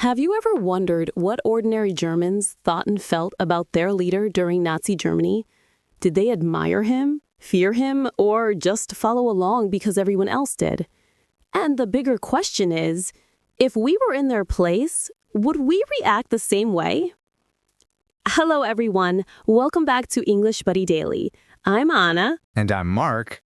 Have you ever wondered what ordinary Germans thought and felt about their leader during Nazi Germany? Did they admire him, fear him, or just follow along because everyone else did? And the bigger question is, if we were in their place, would we react the same way? Hello, everyone. Welcome back to English Buddy Daily. I'm Anna. And I'm Mark.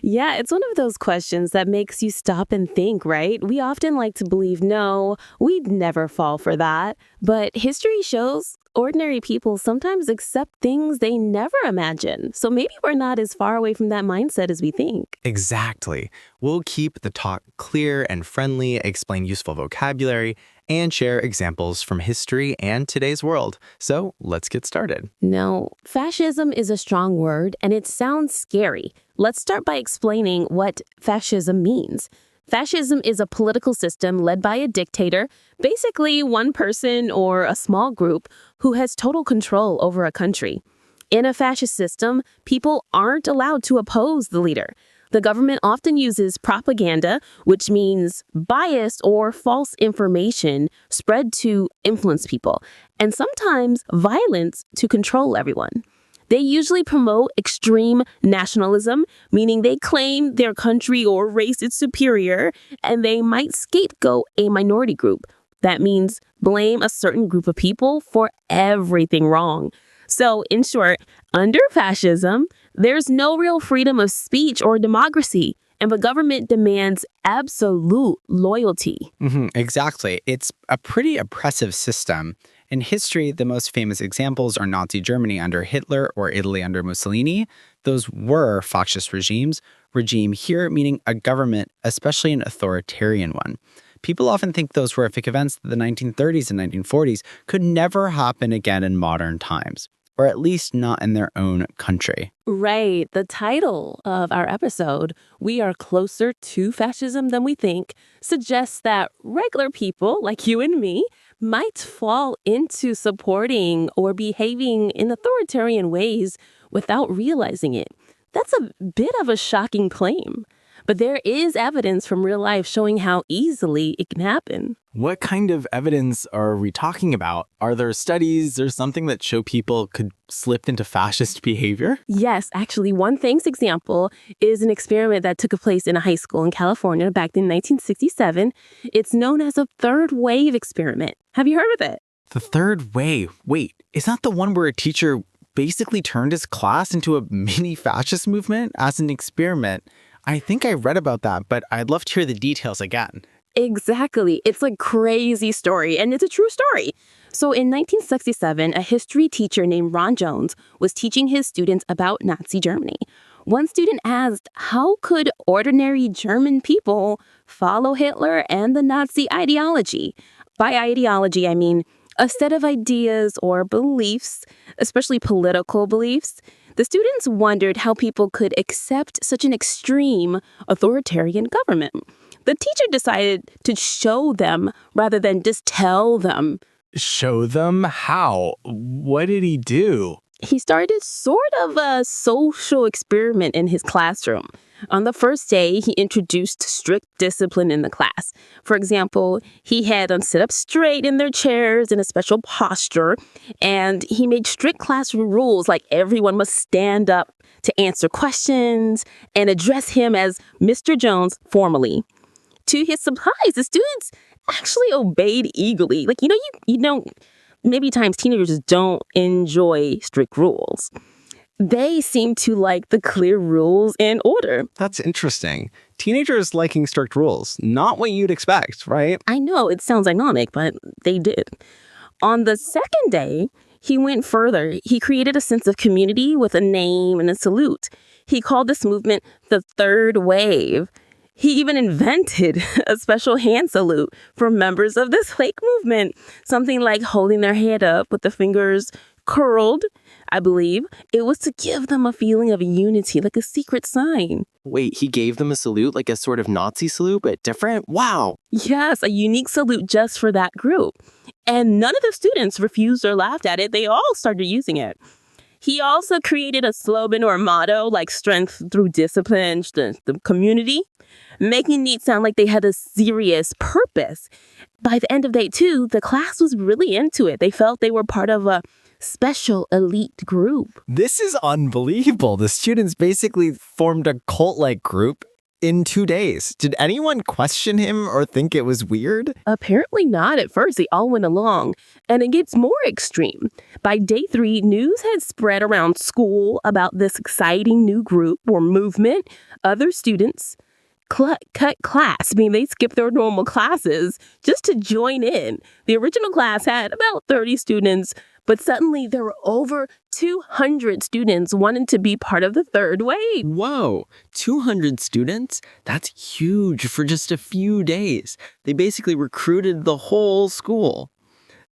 Yeah, it's one of those questions that makes you stop and think, right? We often like to believe, no, we'd never fall for that. But history shows ordinary people sometimes accept things they never imagined. So maybe we're not as far away from that mindset as we think. Exactly. We'll keep the talk clear and friendly, explain useful vocabulary, and share examples from history and today's world. So let's get started. Now, fascism is a strong word and it sounds scary. Let's start by explaining what fascism means. Fascism is a political system led by a dictator, basically one person or a small group who has total control over a country. In a fascist system, people aren't allowed to oppose the leader. The government often uses propaganda, which means biased or false information spread to influence people, and sometimes violence to control everyone. They usually promote extreme nationalism, meaning they claim their country or race is superior, and they might scapegoat a minority group. That means blame a certain group of people for everything wrong. So, in short, under fascism, there's no real freedom of speech or democracy, and the government demands absolute loyalty. Exactly. It's a pretty oppressive system. In history, the most famous examples are Nazi Germany under Hitler or Italy under Mussolini. Those were fascist regimes. Regime here meaning a government, especially an authoritarian one. People often think those horrific events of the 1930s and 1940s could never happen again in modern times, or at least not in their own country. Right. The title of our episode, We Are Closer to Fascism Than We Think, suggests that regular people like you and me might fall into supporting or behaving in authoritarian ways without realizing it. That's a bit of a shocking claim. But there is evidence from real life showing how easily it can happen. What kind of evidence are we talking about? Are there studies or something that show people could slip into fascist behavior? Yes, actually, one famous example is an experiment that took place in a high school in California back in 1967. It's known as a third wave experiment. Have you heard of it? The third wave. Wait, is that the one where a teacher basically turned his class into a mini fascist movement as an experiment? I think I read about that, but I'd love to hear the details again. Exactly. It's a crazy story, and it's a true story. So in 1967, a history teacher named Ron Jones was teaching his students about Nazi Germany. One student asked, how could ordinary German people follow Hitler and the Nazi ideology? By ideology, I mean a set of ideas or beliefs, especially political beliefs. The students wondered how people could accept such an extreme authoritarian government. The teacher decided to show them rather than just tell them. Show them how? What did he do? He started sort of a social experiment in his classroom. On the first day, he introduced strict discipline in the class. For example, he had them sit up straight in their chairs in a special posture, and he made strict classroom rules like everyone must stand up to answer questions and address him as Mr. Jones formally. To his surprise, the students actually obeyed eagerly. You know, maybe times teenagers don't enjoy strict rules. They seem to like the clear rules and order. That's interesting. Teenagers liking strict rules. Not what you'd expect, right? I know, it sounds ironic, but they did. On the second day, he went further. He created a sense of community with a name and a salute. He called this movement the third wave. He even invented a special hand salute for members of this fake movement, something like holding their head up with the fingers curled, I believe. It was to give them a feeling of unity, like a secret sign. Wait, he gave them a salute, like a sort of Nazi salute, but different? Wow. Yes, a unique salute just for that group. And none of the students refused or laughed at it. They all started using it. He also created a slogan or motto like strength through discipline, strength through community. making it sound like they had a serious purpose. By the end of day 2, the class was really into it. They felt they were part of a special elite group. This is unbelievable. The students basically formed a cult-like group in 2 days. Did anyone question him or think it was weird? Apparently not at first. They all went along. And it gets more extreme. By day 3, news had spread around school about this exciting new group or movement. Other students cut class. I mean, they skipped their normal classes just to join in. The original class had about 30 students, but suddenly there were over 200 students wanting to be part of the third wave. Whoa, 200 students? That's huge for just a few days. They basically recruited the whole school.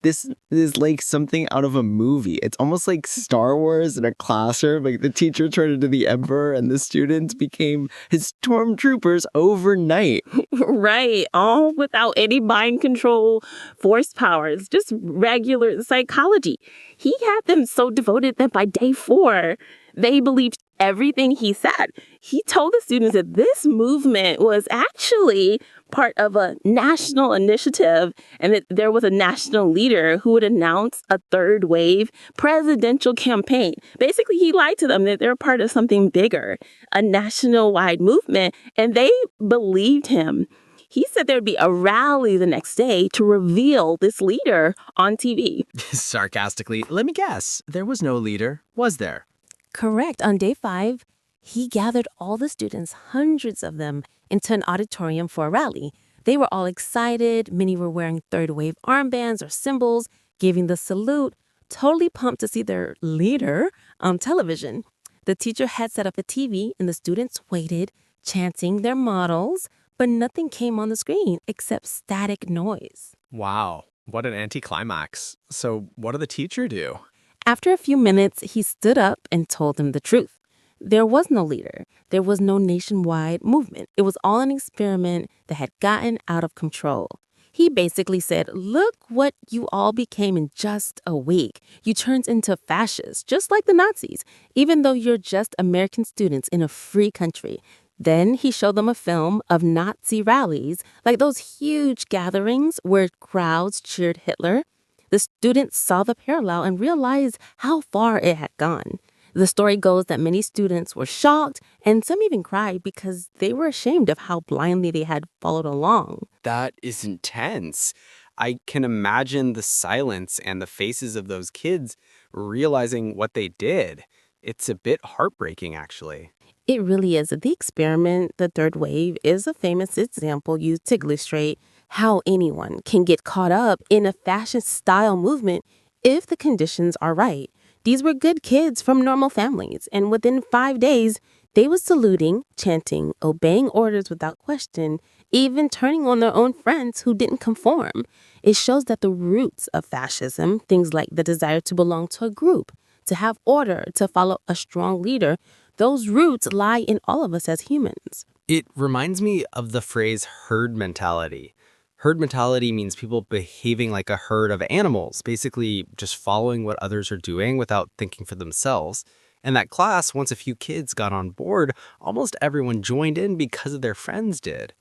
This is like something out of a movie. It's almost like Star Wars in a classroom. Like the teacher turned into the emperor and the students became his stormtroopers overnight. Right, all without any mind control, force powers, just regular psychology. He had them so devoted that by day 4, they believed everything he said. He told the students that this movement was actually part of a national initiative and that there was a national leader who would announce a third wave presidential campaign. Basically, he lied to them that they're part of something bigger, a national-wide movement, and they believed him. He said there'd be a rally the next day to reveal this leader on TV. Sarcastically, let me guess, there was no leader, was there? Correct. On day 5, he gathered all the students, hundreds of them, into an auditorium for a rally. They were all excited. Many were wearing third wave armbands or symbols, giving the salute, totally pumped to see their leader on television. The teacher had set up a TV and the students waited, chanting their mottos, but nothing came on the screen except static noise. Wow, what an anticlimax. So what did the teacher do? After a few minutes, he stood up and told them the truth. There was no leader. There was no nationwide movement. It was all an experiment that had gotten out of control. He basically said, look what you all became in just a week. You turned into fascists, just like the Nazis, even though you're just American students in a free country. Then he showed them a film of Nazi rallies, like those huge gatherings where crowds cheered Hitler. The students saw the parallel and realized how far it had gone. The story goes that many students were shocked and some even cried because they were ashamed of how blindly they had followed along. That is intense. I can imagine the silence and the faces of those kids realizing what they did. It's a bit heartbreaking, actually. It really is. The experiment, the third wave, is a famous example used to illustrate how anyone can get caught up in a fascist-style movement if the conditions are right. These were good kids from normal families, and within 5 days, they were saluting, chanting, obeying orders without question, even turning on their own friends who didn't conform. It shows that the roots of fascism, things like the desire to belong to a group, to have order, to follow a strong leader, those roots lie in all of us as humans. It reminds me of the phrase herd mentality. Herd mentality means people behaving like a herd of animals, basically just following what others are doing without thinking for themselves. And that class, once a few kids got on board, almost everyone joined in because of their friends did.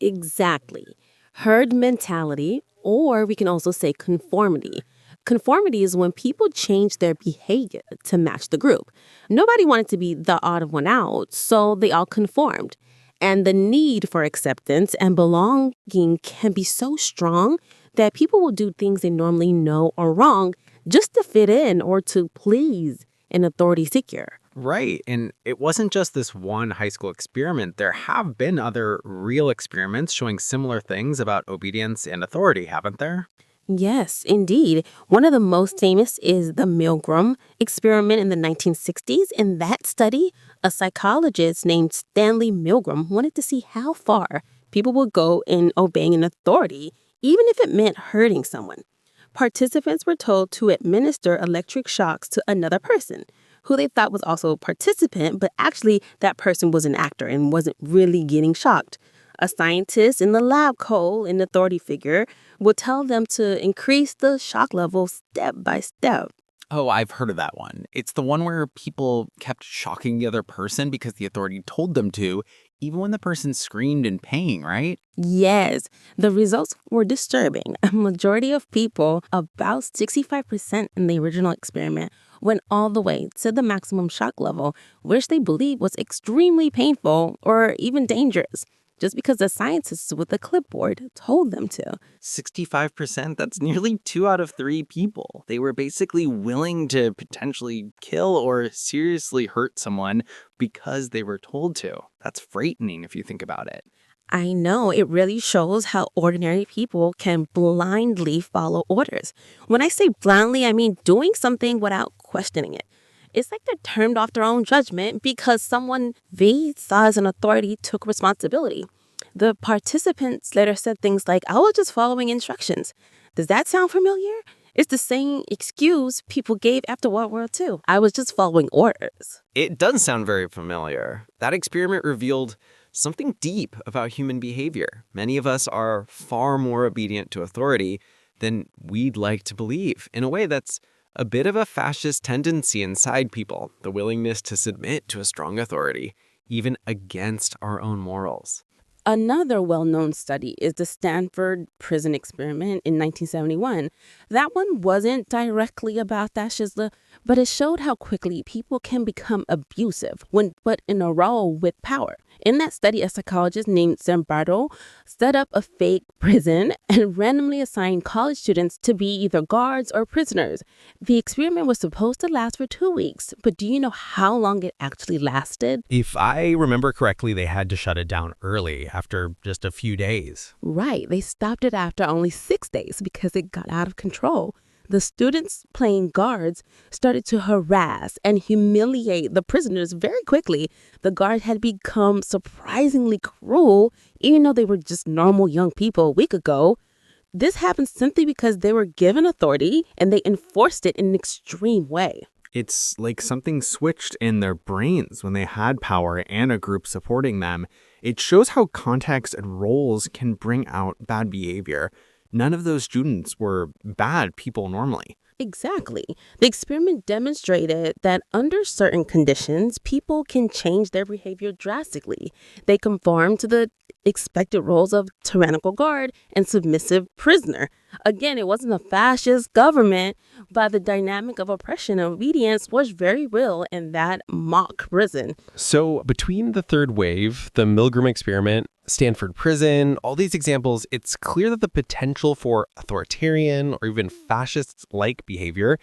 Exactly. Herd mentality, or we can also say conformity. Conformity is when people change their behavior to match the group. Nobody wanted to be the odd one out, so they all conformed. And the need for acceptance and belonging can be so strong that people will do things they normally know are wrong just to fit in or to please an authority figure. Right. And it wasn't just this one high school experiment. There have been other real experiments showing similar things about obedience and authority, haven't there? Yes, indeed. One of the most famous is the Milgram experiment in the 1960s. In that study, a psychologist named Stanley Milgram wanted to see how far people would go in obeying an authority, even if it meant hurting someone. Participants were told to administer electric shocks to another person, who they thought was also a participant, but actually that person was an actor and wasn't really getting shocked. A scientist in the lab, Cole, an authority figure, would tell them to increase the shock level step by step. Oh, I've heard of that one. It's the one where people kept shocking the other person because the authority told them to, even when the person screamed in pain, right? Yes, the results were disturbing. A majority of people, about 65% in the original experiment, went all the way to the maximum shock level, which they believed was extremely painful or even dangerous, just because the scientists with the clipboard told them to. 65%? That's nearly 2 out of 3 people. They were basically willing to potentially kill or seriously hurt someone because they were told to. That's frightening if you think about it. I know, it really shows how ordinary people can blindly follow orders. When I say blindly, I mean doing something without questioning it. It's like they're turned off their own judgment because someone they saw as an authority took responsibility. The participants later said things like, I was just following instructions. Does that sound familiar? It's the same excuse people gave after World War II. I was just following orders. It does sound very familiar. That experiment revealed something deep about human behavior. Many of us are far more obedient to authority than we'd like to believe, in a way that's a bit of a fascist tendency inside people, the willingness to submit to a strong authority, even against our own morals. Another well-known study is the Stanford prison experiment in 1971. That one wasn't directly about fascism, but it showed how quickly people can become abusive when put in a role with power. In that study, a psychologist named Zimbardo set up a fake prison and randomly assigned college students to be either guards or prisoners. The experiment was supposed to last for 2 weeks, but do you know how long it actually lasted? If I remember correctly, they had to shut it down early after just a few days. Right, they stopped it after only 6 days because it got out of control. The students playing guards started to harass and humiliate the prisoners very quickly. The guards had become surprisingly cruel, even though they were just normal young people a week ago. This happened simply because they were given authority and they enforced it in an extreme way. It's like something switched in their brains when they had power and a group supporting them. It shows how context and roles can bring out bad behavior. None of those students were bad people normally. Exactly. The experiment demonstrated that under certain conditions, people can change their behavior drastically. They conform to the expected roles of tyrannical guard and submissive prisoner. Again, it wasn't a fascist government, but the dynamic of oppression and obedience was very real in that mock prison. So between the third wave, the Milgram experiment, Stanford prison, all these examples, it's clear that the potential for authoritarian or even fascist-like behavior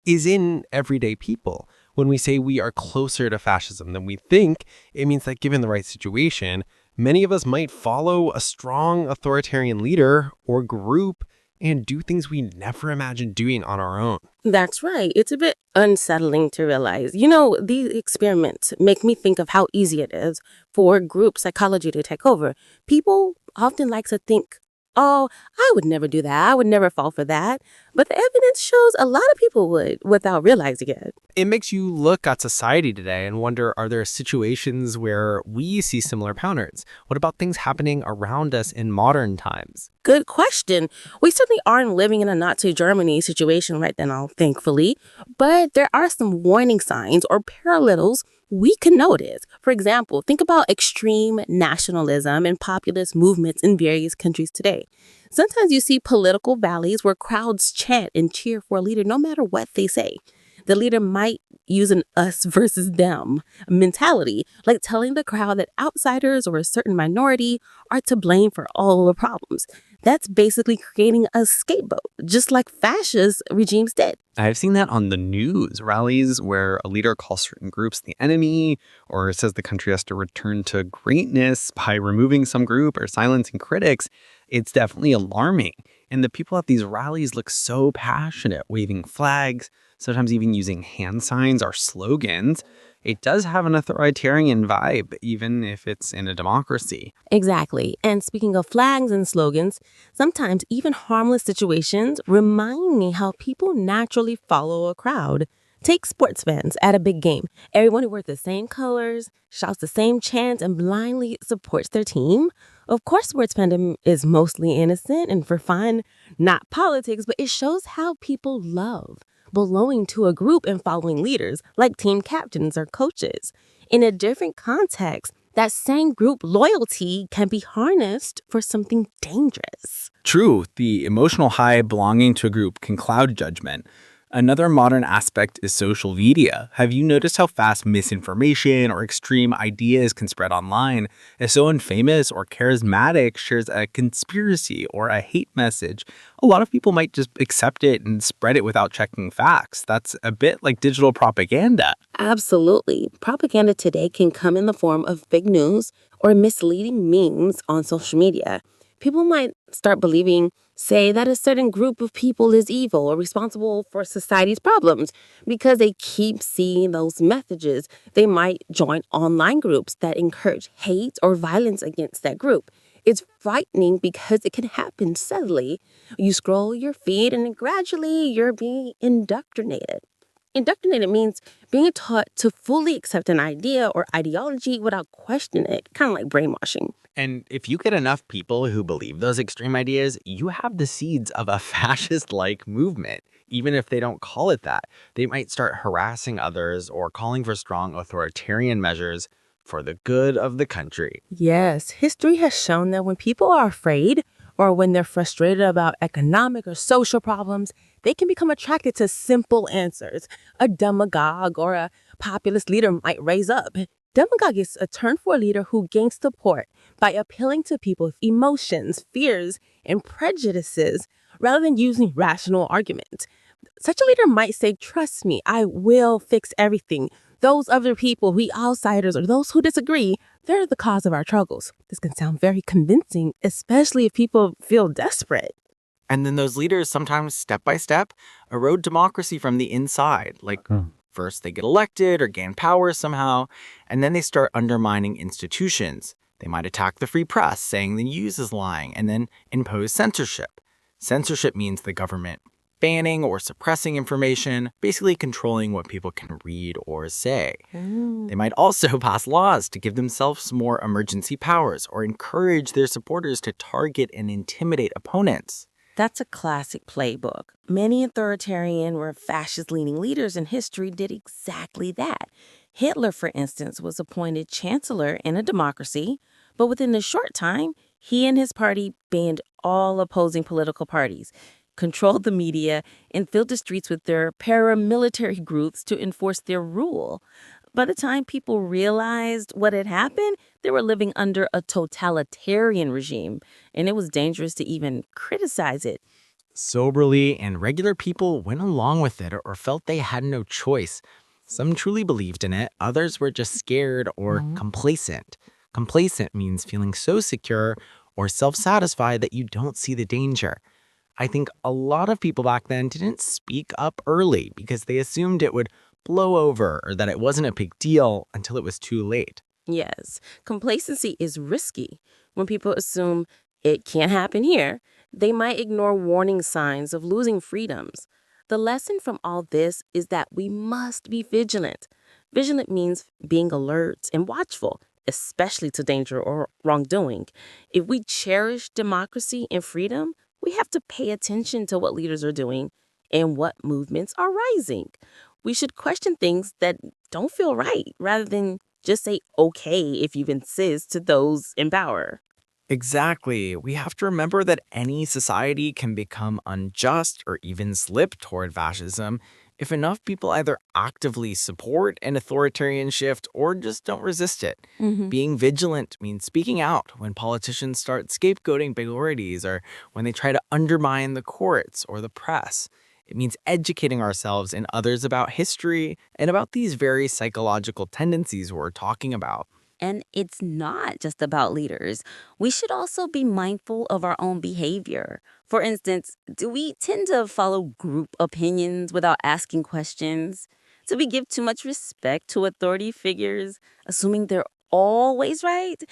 is in everyday people. When we say we are closer to fascism than we think, it means that given the right situation, many of us might follow a strong authoritarian leader or group and do things we never imagined doing on our own. That's right. It's a bit unsettling to realize. These experiments make me think of how easy it is for group psychology to take over. People often like to think, oh, I would never do that. I would never fall for that. But the evidence shows a lot of people would without realizing it. It makes you look at society today and wonder, are there situations where we see similar patterns? What about things happening around us in modern times? Good question. We certainly aren't living in a Nazi Germany situation right now, thankfully. But there are some warning signs or parallels we can notice. For example, think about extreme nationalism and populist movements in various countries today. Sometimes you see political rallies where crowds chant and cheer for a leader no matter what they say. The leader might use an us versus them mentality, like telling the crowd that outsiders or a certain minority are to blame for all the problems. That's basically creating a scapegoat, just like fascist regimes did. I've seen that on the news, rallies where a leader calls certain groups the enemy or says the country has to return to greatness by removing some group or silencing critics. It's definitely alarming. And the people at these rallies look so passionate, waving flags, sometimes even using hand signs or slogans. It does have an authoritarian vibe, even if it's in a democracy. Exactly. And speaking of flags and slogans, sometimes even harmless situations remind me how people naturally follow a crowd. Take sports fans at a big game. Everyone who wears the same colors, shouts the same chants, and blindly supports their team. Of course, sports fandom is mostly innocent and for fun, not politics, but it shows how people love belonging to a group and following leaders like team captains or coaches. In a different context, that same group loyalty can be harnessed for something dangerous. True, the emotional high belonging to a group can cloud judgment. Another modern aspect is social media. Have you noticed how fast misinformation or extreme ideas can spread online? If someone famous or charismatic shares a conspiracy or a hate message, a lot of people might just accept it and spread it without checking facts. That's a bit like digital propaganda. Absolutely. Propaganda today can come in the form of fake news or misleading memes on social media. People might start believing, say, that a certain group of people is evil or responsible for society's problems because they keep seeing those messages. They might join online groups that encourage hate or violence against that group. It's frightening because it can happen subtly. You scroll your feed and gradually you're being indoctrinated. Indoctrinated means being taught to fully accept an idea or ideology without questioning it, kind of like brainwashing. And if you get enough people who believe those extreme ideas, you have the seeds of a fascist-like movement. Even if they don't call it that, they might start harassing others or calling for strong authoritarian measures for the good of the country. Yes, history has shown that when people are afraid or when they're frustrated about economic or social problems, they can become attracted to simple answers. A demagogue or a populist leader might raise up. Demagogue is a term for a leader who gains support by appealing to people's emotions, fears, and prejudices rather than using rational argument. Such a leader might say, "Trust me, I will fix everything. Those other people, we outsiders, or those who disagree, they're the cause of our struggles." This can sound very convincing, especially if people feel desperate. And then those leaders sometimes, step by step, erode democracy from the inside. Like, first they get elected or gain power somehow, and then they start undermining institutions. They might attack the free press, saying the news is lying, and then impose censorship. Censorship means the government banning or suppressing information, basically controlling what people can read or say. They might also pass laws to give themselves more emergency powers or encourage their supporters to target and intimidate opponents. That's a classic playbook. Many authoritarian or fascist-leaning leaders in history did exactly that. Hitler, for instance, was appointed chancellor in a democracy, but within a short time, he and his party banned all opposing political parties, controlled the media, and filled the streets with their paramilitary groups to enforce their rule. By the time people realized what had happened, they were living under a totalitarian regime, and it was dangerous to even criticize it. Soberly, and regular people went along with it or felt they had no choice. Some truly believed in it, others were just scared or complacent. Complacent means feeling so secure or self-satisfied that you don't see the danger. I think a lot of people back then didn't speak up early because they assumed it would blow over or that it wasn't a big deal until it was too late. Yes, complacency is risky. When people assume it can't happen here, they might ignore warning signs of losing freedoms. The lesson from all this is that we must be vigilant. Vigilant means being alert and watchful, especially to danger or wrongdoing. If we cherish democracy and freedom, we have to pay attention to what leaders are doing and what movements are rising. We should question things that don't feel right rather than just say okay if you insist to those in power. Exactly. We have to remember that any society can become unjust or even slip toward fascism if enough people either actively support an authoritarian shift or just don't resist it. Being vigilant means speaking out when politicians start scapegoating minorities or when they try to undermine the courts or the press. It means educating ourselves and others about history and about these very psychological tendencies we're talking about. And it's not just about leaders. We should also be mindful of our own behavior. For instance, do we tend to follow group opinions without asking questions? Do we give too much respect to authority figures, assuming they're always right?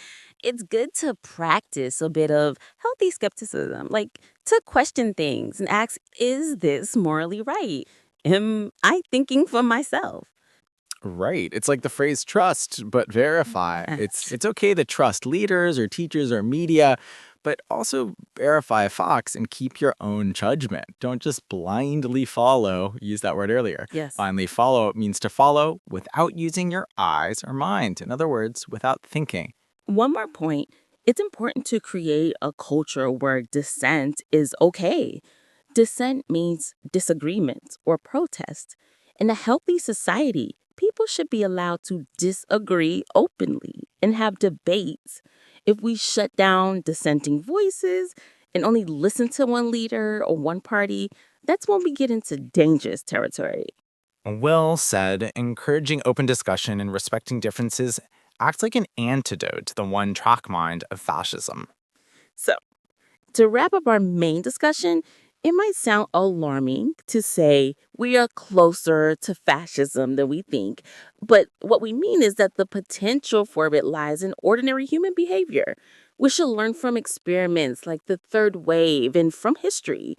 It's good to practice a bit of healthy skepticism, like to question things and ask, is this morally right? Am I thinking for myself? Right. It's like the phrase trust, but verify. It's okay to trust leaders or teachers or media, But also verify facts and keep your own judgment. Don't just blindly follow. Use that word earlier. Yes. Blindly follow means to follow without using your eyes or mind. In other words, without thinking. One more point. It's important to create a culture where dissent is okay. Dissent means disagreement or protest. In a healthy society, people should be allowed to disagree openly and have debates. If we shut down dissenting voices and only listen to one leader or one party, that's when we get into dangerous territory. Well said. Encouraging open discussion and respecting differences acts like an antidote to the one-track mind of fascism. So, to wrap up our main discussion, it might sound alarming to say we are closer to fascism than we think, but what we mean is that the potential for it lies in ordinary human behavior. We should learn from experiments like the third wave and from history.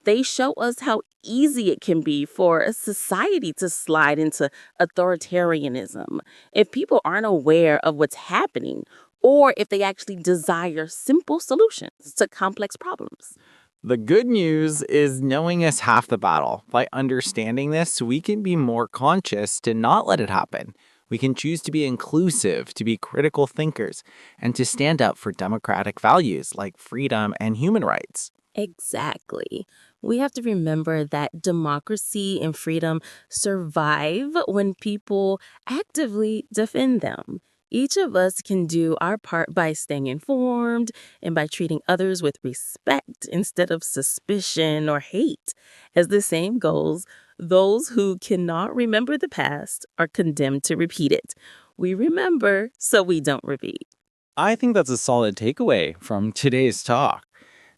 They show us how easy it can be for a society to slide into authoritarianism if people aren't aware of what's happening or if they actually desire simple solutions to complex problems. The good news is knowing is half the battle. By understanding this, we can be more conscious to not let it happen. We can choose to be inclusive, to be critical thinkers, and to stand up for democratic values like freedom and human rights. Exactly. We have to remember that democracy and freedom survive when people actively defend them. Each of us can do our part by staying informed and by treating others with respect instead of suspicion or hate. As the saying goes, those who cannot remember the past are condemned to repeat it. We remember so we don't repeat. I think that's a solid takeaway from today's talk.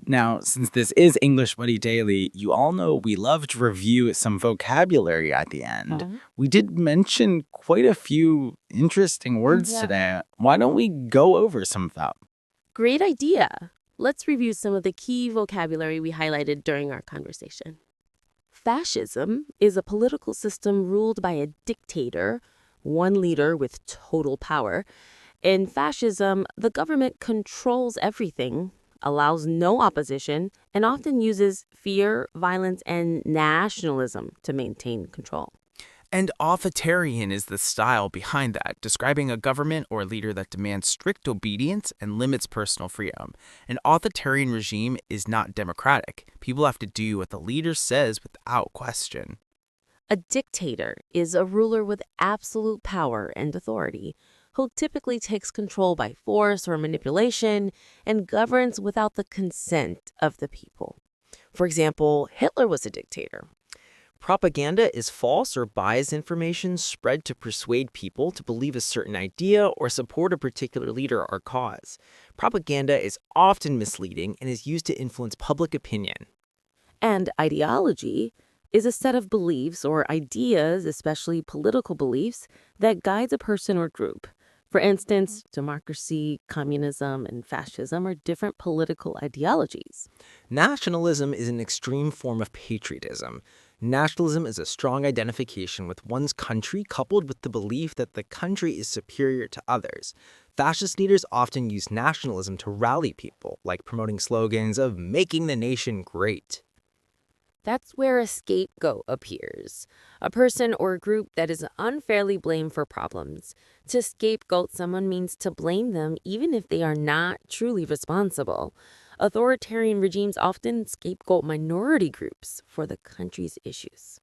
Now, since this is English Buddy Daily, you all know we love to review some vocabulary at the end. We did mention quite a few interesting words today. Why don't we go over some of them? Great idea. Let's review some of the key vocabulary we highlighted during our conversation. Fascism is a political system ruled by a dictator, one leader with total power. In fascism, the government controls everything, allows no opposition, and often uses fear, violence, and nationalism to maintain control. And authoritarian is the style behind that, describing a government or leader that demands strict obedience and limits personal freedom. An authoritarian regime is not democratic. People have to do what the leader says without question. A dictator is a ruler with absolute power and authority, who typically takes control by force or manipulation and governs without the consent of the people. For example, Hitler was a dictator. Propaganda is false or biased information spread to persuade people to believe a certain idea or support a particular leader or cause. Propaganda is often misleading and is used to influence public opinion. And ideology is a set of beliefs or ideas, especially political beliefs, that guides a person or group. For instance, democracy, communism, and fascism are different political ideologies. Nationalism is an extreme form of patriotism. Nationalism is a strong identification with one's country coupled with the belief that the country is superior to others. Fascist leaders often use nationalism to rally people, like promoting slogans of making the nation great. That's where a scapegoat appears, a person or group that is unfairly blamed for problems. To scapegoat someone means to blame them even if they are not truly responsible. Authoritarian regimes often scapegoat minority groups for the country's issues.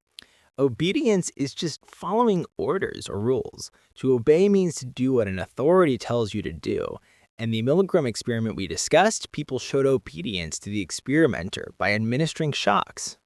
Obedience is just following orders or rules. To obey means to do what an authority tells you to do. In the Milgram experiment we discussed, people showed obedience to the experimenter by administering shocks.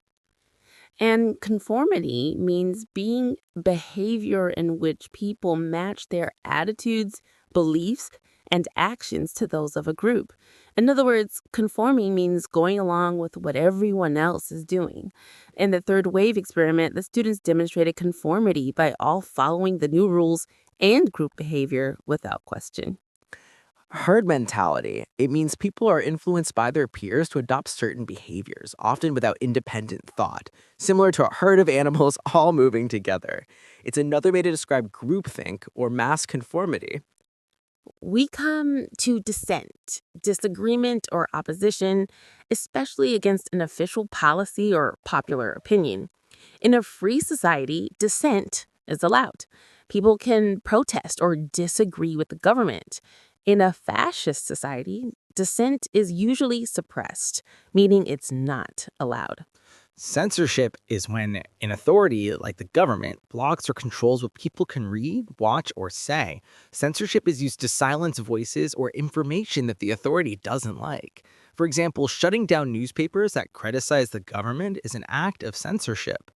And conformity means being behavior in which people match their attitudes, beliefs, and actions to those of a group. In other words, conforming means going along with what everyone else is doing. In the third wave experiment, the students demonstrated conformity by all following the new rules and group behavior without question. Herd mentality. It means people are influenced by their peers to adopt certain behaviors, often without independent thought, similar to a herd of animals all moving together. It's another way to describe groupthink or mass conformity. we come to dissent, disagreement, or opposition, especially against an official policy or popular opinion. In a free society, dissent is allowed. People can protest or disagree with the government. In a fascist society, dissent is usually suppressed, meaning it's not allowed. Censorship is when an authority, like the government, blocks or controls what people can read, watch, or say. Censorship is used to silence voices or information that the authority doesn't like. For example, shutting down newspapers that criticize the government is an act of censorship.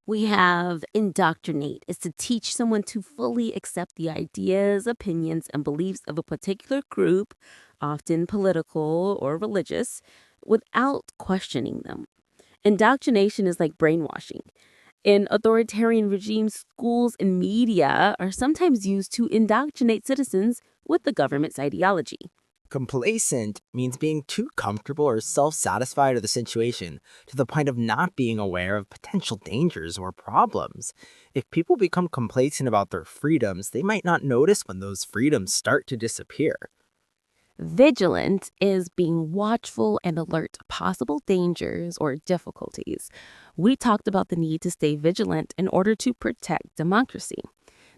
We have indoctrinate is to teach someone to fully accept the ideas, opinions, and beliefs of a particular group, often political or religious, without questioning them. Indoctrination is like brainwashing. In authoritarian regimes, schools and media are sometimes used to indoctrinate citizens with the government's ideology. Complacent means being too comfortable or self-satisfied with the situation to the point of not being aware of potential dangers or problems. If people become complacent about their freedoms, they might not notice when those freedoms start to disappear. Vigilant is being watchful and alert to possible dangers or difficulties. We talked about the need to stay vigilant in order to protect democracy.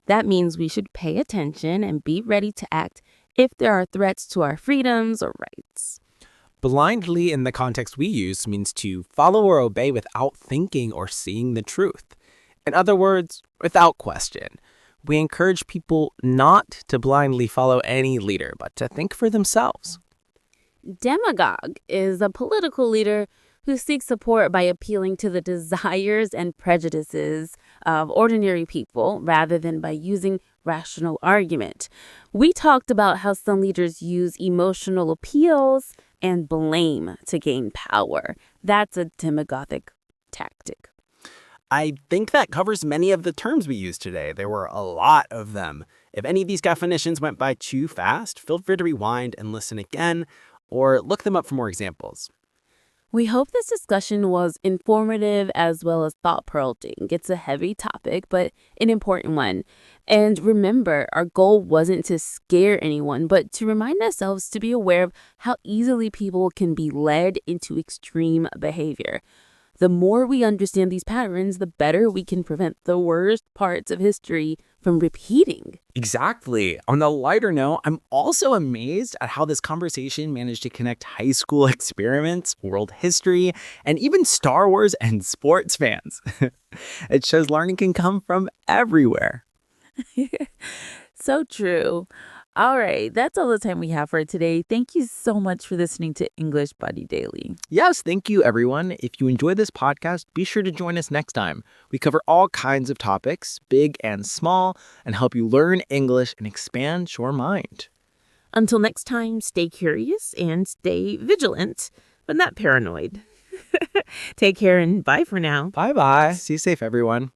That means we should pay attention and be ready to act if there are threats to our freedoms or rights. Blindly, in the context we use, means to follow or obey without thinking or seeing the truth. In other words, without question. We encourage people not to blindly follow any leader, but to think for themselves. Demagogue is a political leader who seeks support by appealing to the desires and prejudices of ordinary people rather than by using rational argument. We talked about how some leaders use emotional appeals and blame to gain power. That's a demagogic tactic. I think that covers many of the terms we used today. There were a lot of them. If any of these definitions went by too fast, feel free to rewind and listen again, or look them up for more examples. We hope this discussion was informative as well as thought-provoking. It's a heavy topic, but an important one. And remember, our goal wasn't to scare anyone, but to remind ourselves to be aware of how easily people can be led into extreme behavior. The more we understand these patterns, the better we can prevent the worst parts of history from repeating. Exactly. On the lighter note, I'm also amazed at how this conversation managed to connect high school experiments, world history, and even Star Wars and sports fans. It shows learning can come from everywhere. So true. All right, that's all the time we have for today. Thank you so much for listening to English Buddy Daily. Yes, thank you, everyone. If you enjoy this podcast, be sure to join us next time. We cover all kinds of topics, big and small, and help you learn English and expand your mind. Until next time, stay curious and stay vigilant, but not paranoid. Take care and bye for now. Bye-bye. See you safe, everyone.